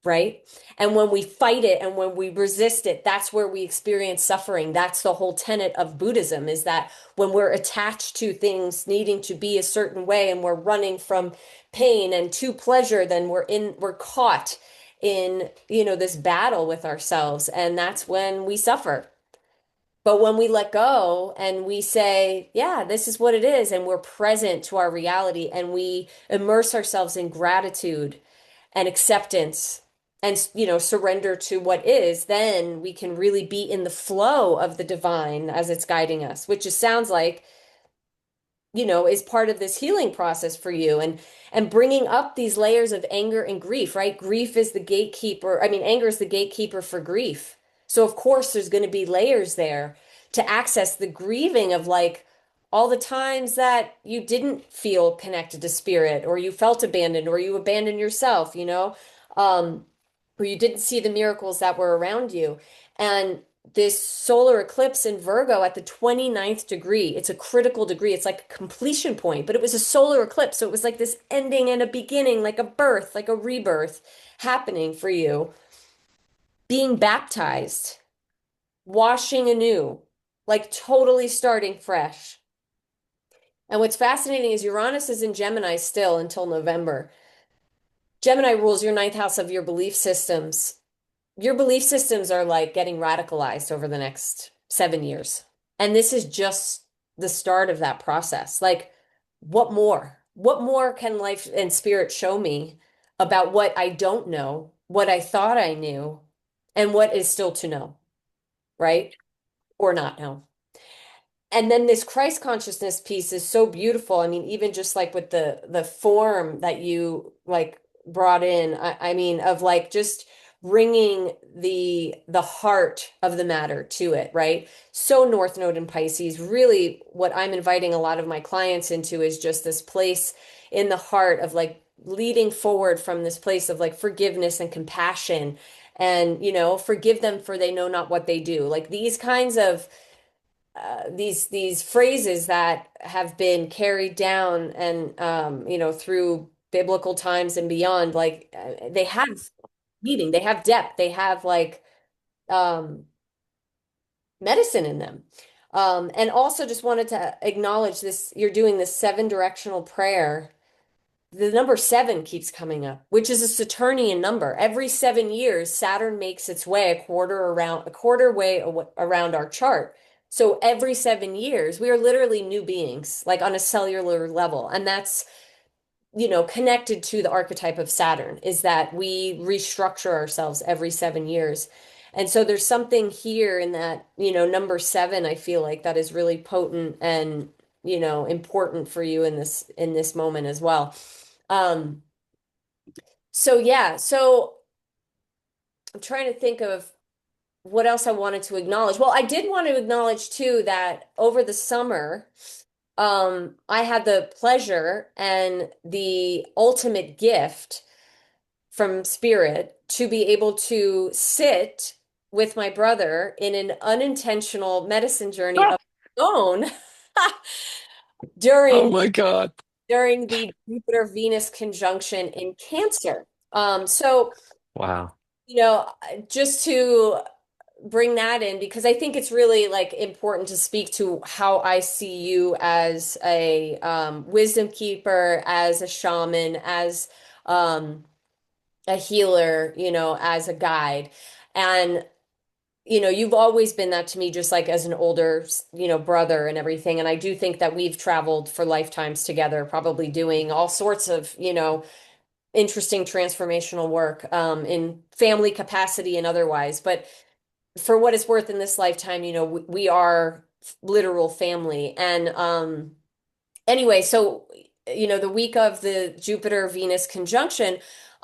right? And when we fight it and when we resist it, that's where we experience suffering. That's the whole tenet of Buddhism is that when we're attached to things needing to be a certain way and we're running from pain and to pleasure, then we're caught in, this battle with ourselves. And that's when we suffer. But when we let go and we say, yeah, this is what it is, and we're present to our reality and we immerse ourselves in gratitude and acceptance and surrender to what is, then we can really be in the flow of the divine as it's guiding us, which just sounds like is part of this healing process for you and bringing up these layers of anger and grief, right? Grief is the gatekeeper. I mean, anger is the gatekeeper for grief. So of course there's going to be layers there to access the grieving of like all the times that you didn't feel connected to spirit or you felt abandoned or you abandoned yourself, or you didn't see the miracles that were around you. And this solar eclipse in Virgo at the 29th degree. It's a critical degree. It's like a completion point, but it was a solar eclipse. So it was like this ending and a beginning, like a birth, like a rebirth happening for you. Being baptized, washing anew, like totally starting fresh. And what's fascinating is Uranus is in Gemini still until November. Gemini rules your ninth house of your belief systems. Your belief systems are like getting radicalized over the next 7 years. And this is just the start of that process. Like, what more? What more can life and spirit show me about what I don't know, what I thought I knew, and what is still to know, right? Or not know? And then this Christ consciousness piece is so beautiful. I mean, even just like with the form that you like brought in, I mean, of like just bringing the heart of the matter to it, right? So North Node in Pisces, really what I'm inviting a lot of my clients into is just this place in the heart of like leading forward from this place of like forgiveness and compassion and, forgive them for they know not what they do. Like these kinds of these phrases that have been carried down and through biblical times and beyond, like they have meaning, they have depth, they have like um medicine in them. And also just wanted to acknowledge this, you're doing this seven directional prayer. The number seven keeps coming up, which is a Saturnian number. Every 7 years, Saturn makes its way a quarter way around our chart. So every 7 years, we are literally new beings, like on a cellular level. And that's, connected to the archetype of Saturn, is that we restructure ourselves every 7 years. And so there's something here in that, number seven, I feel like that is really potent and, important for you in this moment as well. Um, so yeah, so I'm trying to think of what else I wanted to acknowledge. Well, I did want to acknowledge too that over the summer, I had the pleasure and the ultimate gift from Spirit to be able to sit with my brother in an unintentional medicine journey of his own Oh during my God. during the Jupiter-Venus conjunction in Cancer. So, Wow. just to bring that in, because I think it's really like important to speak to how I see you as a wisdom keeper, as a shaman, as um, a healer, as a guide. And you've always been that to me, just like as an older, brother and everything. And I do think that we've traveled for lifetimes together, probably doing all sorts of, interesting transformational work in family capacity and otherwise. But for what it's worth in this lifetime, we are literal family. And anyway, so the week of the Jupiter Venus conjunction,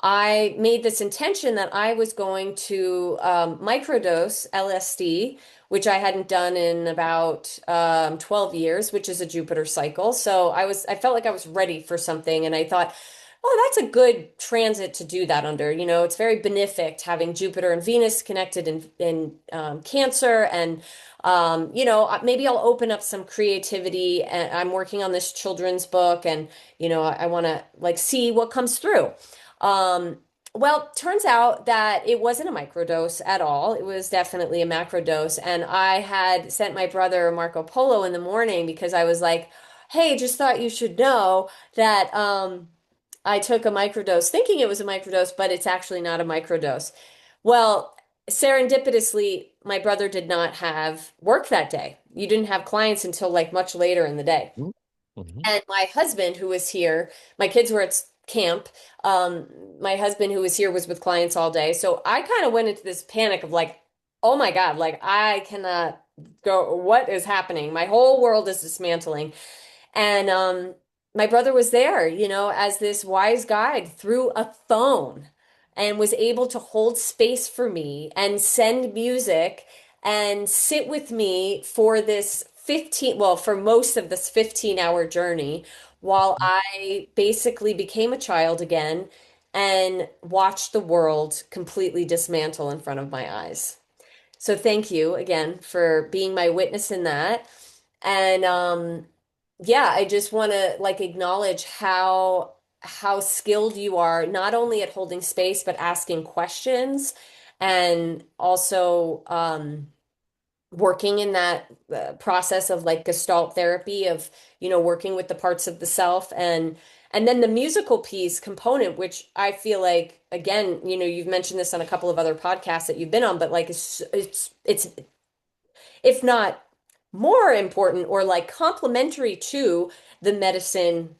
I made this intention that I was going to microdose LSD, which I hadn't done in about 12 years, which is a Jupiter cycle. So I felt like I was ready for something, and I thought, oh, that's a good transit to do that under. It's very benefic having Jupiter and Venus connected in Cancer, and maybe I'll open up some creativity. And I'm working on this children's book, and I want to like see what comes through. Um, well, turns out that it wasn't a microdose at all. It was definitely a macrodose, and I had sent my brother Marco Polo in the morning because I was like, "Hey, just thought you should know that." I took a microdose thinking it was a microdose, but it's actually not a microdose. Well, serendipitously, my brother did not have work that day. You didn't have clients until like much later in the day. Mhm. And my husband, who was here, my kids were at camp. Um, my husband, who was here, was with clients all day. So I kind of went into this panic of like, oh my God, like I cannot go, what is happening? My whole world is dismantling. And my brother was there, as this wise guide through a phone, and was able to hold space for me and send music and sit with me for this 15, well, for most of this 15-hour journey while I basically became a child again and watched the world completely dismantle in front of my eyes. So thank you again for being my witness in that. And yeah, I just want to like acknowledge how skilled you are, not only at holding space, but asking questions, and also working in that process of like Gestalt therapy of, working with the parts of the self, and then the musical piece component, which I feel like, again, you've mentioned this on a couple of other podcasts that you've been on, but like it's if not more important or like complementary to the medicine,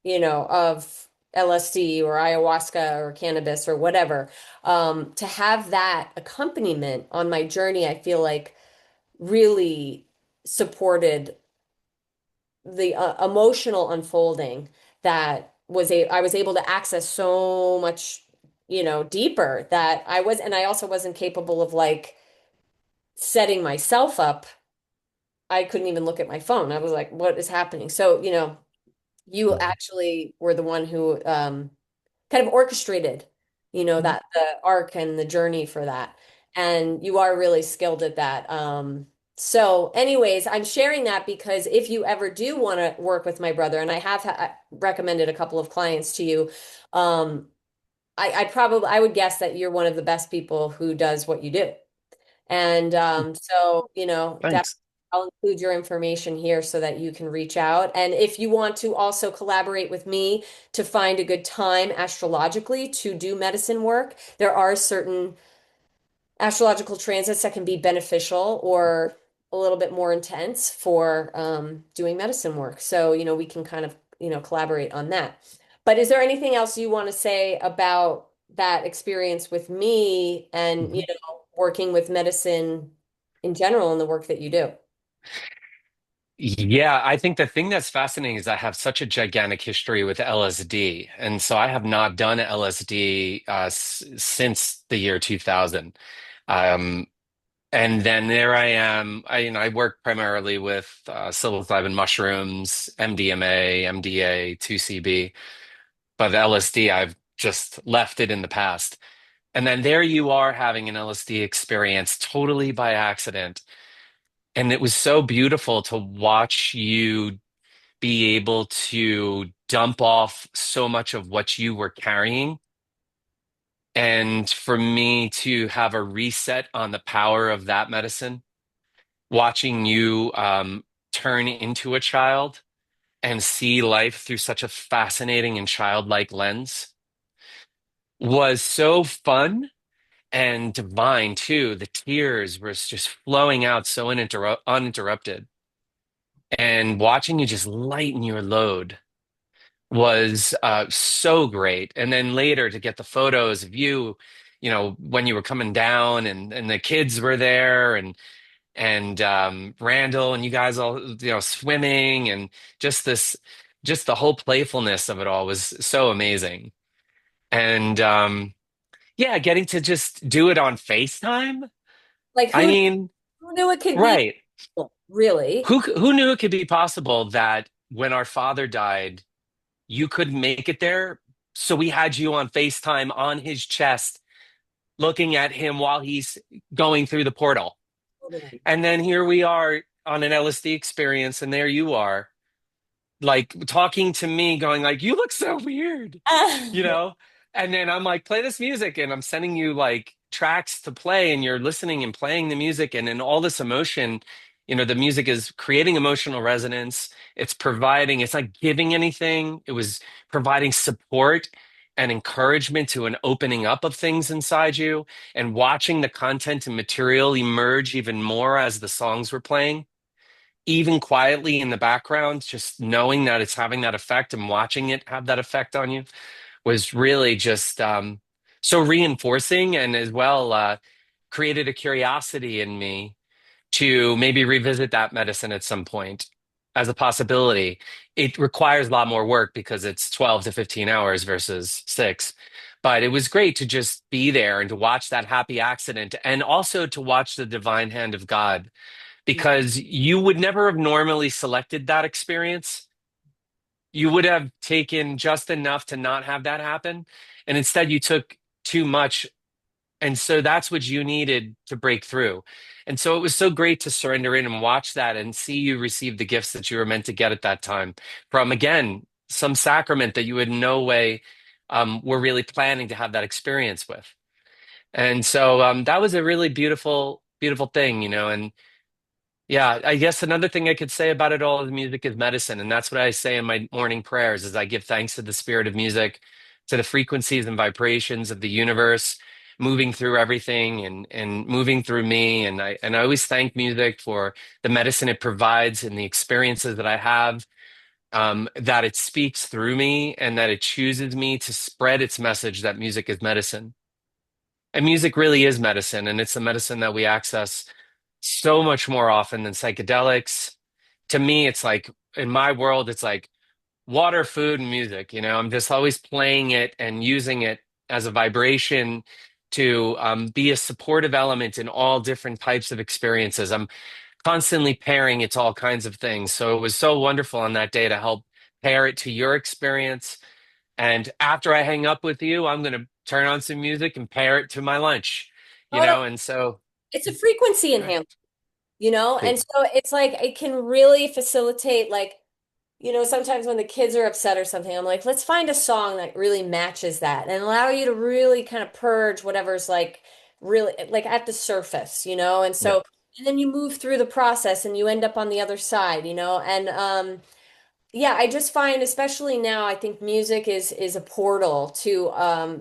of LSD or ayahuasca or cannabis or whatever. To have that accompaniment on my journey, I feel like really supported the emotional unfolding that I was able to access so much, deeper that and I also wasn't capable of like setting myself up. I couldn't even look at my phone. I was like, what is happening? So, you Mhm. actually were the one who kind of orchestrated Mhm. that the arc and the journey for that. And you are really skilled at that. So anyways, I'm sharing that because if you ever do want to work with my brother, and I have recommended a couple of clients to you, um, I would guess that you're one of the best people who does what you do. And so, definitely Thanks. I'll include your information here so that you can reach out. And if you want to also collaborate with me to find a good time astrologically to do medicine work, there are certain astrological transits that can be beneficial or a little bit more intense for doing medicine work. So, we can kind of, collaborate on that. But is there anything else you want to say about that experience with me and, Mhm. working with medicine in general and the work that you do? Yeah, I think the thing that's fascinating is I have such a gigantic history with LSD. And so I have not done LSD since the year 2000. Um, and then there I am. I work primarily with psilocybin mushrooms, MDMA, MDA, 2CB, but LSD, I've just left it in the past. And then there you are having an LSD experience totally by accident. And it was so beautiful to watch you be able to dump off so much of what you were carrying. And for me to have a reset on the power of that medicine, watching you turn into a child and see life through such a fascinating and childlike lens was so fun and divine too. The tears were just flowing out so uninterrupted. And watching you just lighten your load was so great. And then later to get the photos of you, when you were coming down and the kids were there and Randall and you guys all, swimming and just this, just the whole playfulness of it all was so amazing. And yeah, getting to just do it on FaceTime. Like I who mean, who knew it could be right. really? Who knew it could be possible that when our father died, you couldn't make it there? So we had you on FaceTime on his chest, looking at him while he's going through the portal. Totally. And then here we are on an LSD experience, and there you are, like talking to me, going like, "You look so weird." you know? And then I'm like, play this music, and I'm sending you like tracks to play, and you're listening and playing the music, and then all this emotion, the music is creating emotional resonance. It's not giving anything. It was providing support and encouragement to an opening up of things inside you, and watching the content and material emerge even more as the songs were playing. Even quietly in the background, just knowing that it's having that effect and watching it have that effect on you was really just so reinforcing and as well created a curiosity in me to maybe revisit that medicine at some point as a possibility. It requires a lot more work because it's 12 to 15 hours versus 6. But it was great to just be there and to watch that happy accident and also to watch the divine hand of God because you would never have normally selected that experience. You would have taken just enough to not have that happen. And instead, you took too much. And so that's what you needed to break through. And so it was so great to surrender in and watch that and see you receive the gifts that you were meant to get at that time from, again, some sacrament that you in no way were really planning to have that experience with. And so that was a really beautiful, beautiful thing, and yeah, I guess another thing I could say about it all is music is medicine, and that's what I say in my morning prayers is I give thanks to the spirit of music, to the frequencies and vibrations of the universe moving through everything and moving through me and I always thank music for the medicine it provides and the experiences that I have that it speaks through me and that it chooses me to spread its message that music is medicine. And music really is medicine, and it's the medicine that we access so much more often than psychedelics. To me, it's like in my world, it's like water, food, and music. I'm just always playing it and using it as a vibration to be a supportive element in all different types of experiences. I'm constantly pairing it to all kinds of things. So it was so wonderful on that day to help pair it to your experience And after I hang up with you, I'm going to turn on some music and pair it to my lunch, Oh, no, and so it's a frequency right. enhancer, you know? And Big. so it's like it can really facilitate like, sometimes when the kids are upset or something, I'm like, let's find a song that really matches that and allow you to really kind of purge whatever's like really like at the surface, And Yeah. so and then you move through the process and you end up on the other side, And yeah, I just find, especially now, I think music is a portal to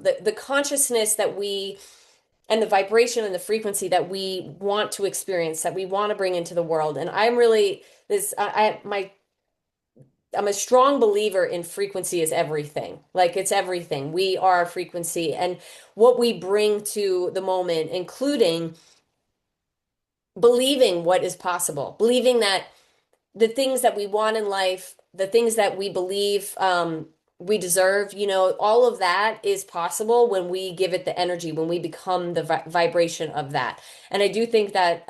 the consciousness that we and the vibration and the frequency that we want to experience, that we want to bring into the world. And I'm really this I'm a strong believer in frequency is everything. Like it's everything. We are a frequency and what we bring to the moment, including believing what is possible, believing that the things that we want in life, the things that we believe we deserve, all of that is possible when we give it the energy, when we become the vibration of that. And I do think that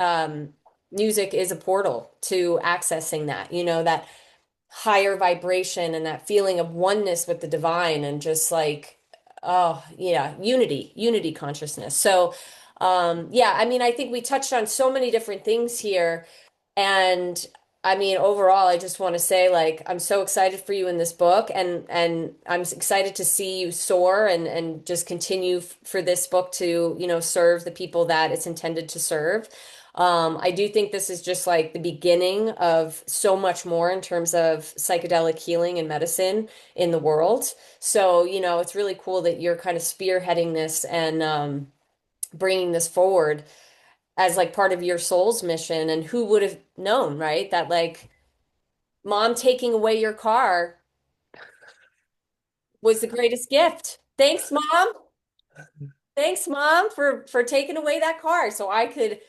music is a portal to accessing that, that higher vibration and that feeling of oneness with the divine and just like, oh, yeah, unity consciousness. So, yeah, I mean, I think we touched on so many different things here and I mean, overall, I just want to say, like, I'm so excited for you in this book, and I'm excited to see you soar and just continue for this book to, serve the people that it's intended to serve. I do think this is just like the beginning of so much more in terms of psychedelic healing and medicine in the world. So, it's really cool that you're kind of spearheading this and bringing this forward as like part of your soul's mission. And who would have known, right? That like mom taking away your car was the greatest gift. Thanks, mom. Thanks, mom, for taking away that car so I could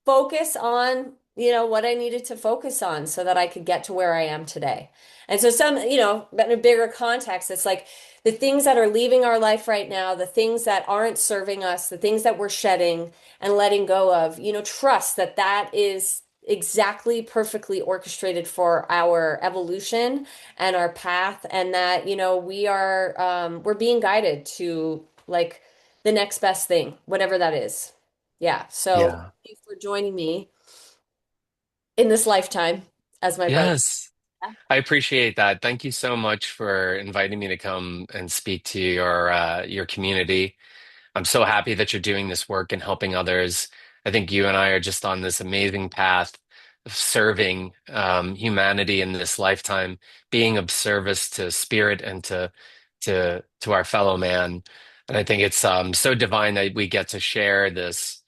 focus on, what I needed to focus on so that I could get to where I am today. And so in a bigger context, it's like the things that are leaving our life right now, the things that aren't serving us, the things that we're shedding and letting go of, trust that that is exactly perfectly orchestrated for our evolution and our path and that, we're being guided to like the next best thing, whatever that is. Yeah. So thank Yeah. you for joining me in this lifetime as my brother. Yes. I appreciate that. Thank you so much for inviting me to come and speak to your community. I'm so happy that you're doing this work and helping others. I think you and I are just on this amazing path of serving humanity in this lifetime, being of service to spirit and to our fellow man. And I think it's so divine that we get to share this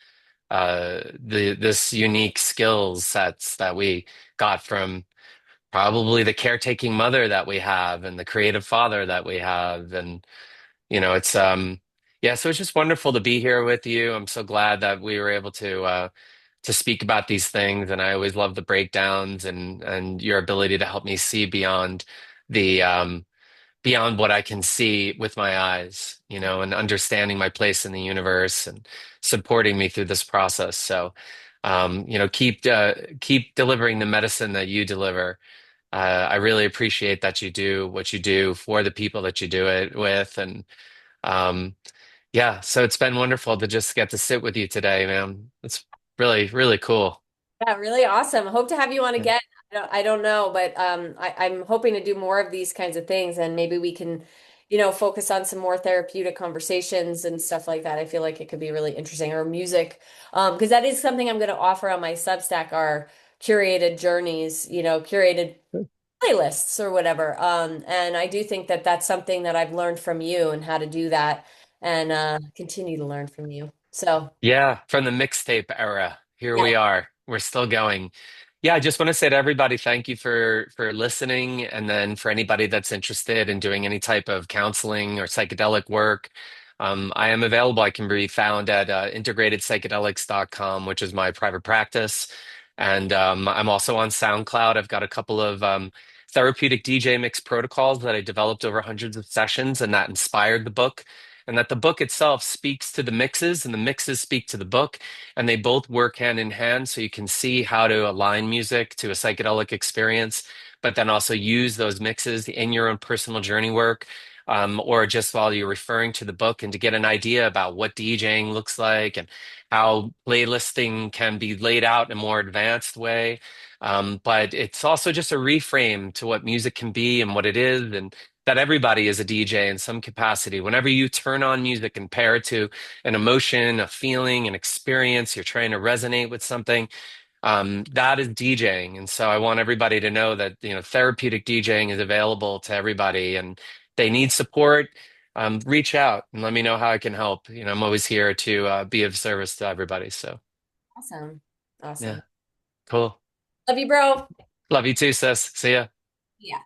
unique skills sets that we got from probably the caretaking mother that we have and the creative father that we have. And it's yeah, so it's just wonderful to be here with you. I'm so glad that we were able to speak about these things, and I always love the breakdowns and your ability to help me see the beyond what I can see with my eyes, and understanding my place in the universe and supporting me through this process. So keep delivering the medicine that you deliver. I really appreciate that you do what you do for the people that you do it with. And um, yeah, so it's been wonderful to just get to sit with you today, man. It's really, really cool. Yeah, really awesome. Hope to have you on Yeah. again. I don't know, but I'm hoping to do more of these kinds of things and maybe we can, focus on some more therapeutic conversations and stuff like that. I feel like it could be really interesting or music. Because that is something I'm going to offer on my Substack are curated journeys, curated playlists or whatever. And I do think that that's something that I've learned from you and how to do that and continue to learn from you. So, Yeah, from the mixtape era. Here yeah, we are. We're still going. Yeah, I just want to say to everybody, thank you for listening. And then for anybody that's interested in doing any type of counseling or psychedelic work, I am available. I can be found at integratedpsychedelics.com, which is my private practice. And I'm also on SoundCloud. I've got a couple of therapeutic DJ mix protocols that I developed over hundreds of sessions, and that inspired the book. And that the book itself speaks to the mixes, and the mixes speak to the book, and they both work hand in hand. So you can see how to align music to a psychedelic experience, but then also use those mixes in your own personal journey work. or just while you're referring to the book and to get an idea about what DJing looks like and how playlisting can be laid out in a more advanced way. But it's also just a reframe to what music can be and what it is, and that everybody is a DJ in some capacity. Whenever you turn on music and pair it to an emotion, a feeling, an experience, you're trying to resonate with something, that is DJing. And so I want everybody to know that, therapeutic DJing is available to everybody, and they need support. Reach out and let me know how I can help. I'm always here to be of service to everybody. So Awesome. yeah, Awesome. cool. Love you, bro. Love you too, sis. See ya. Yeah.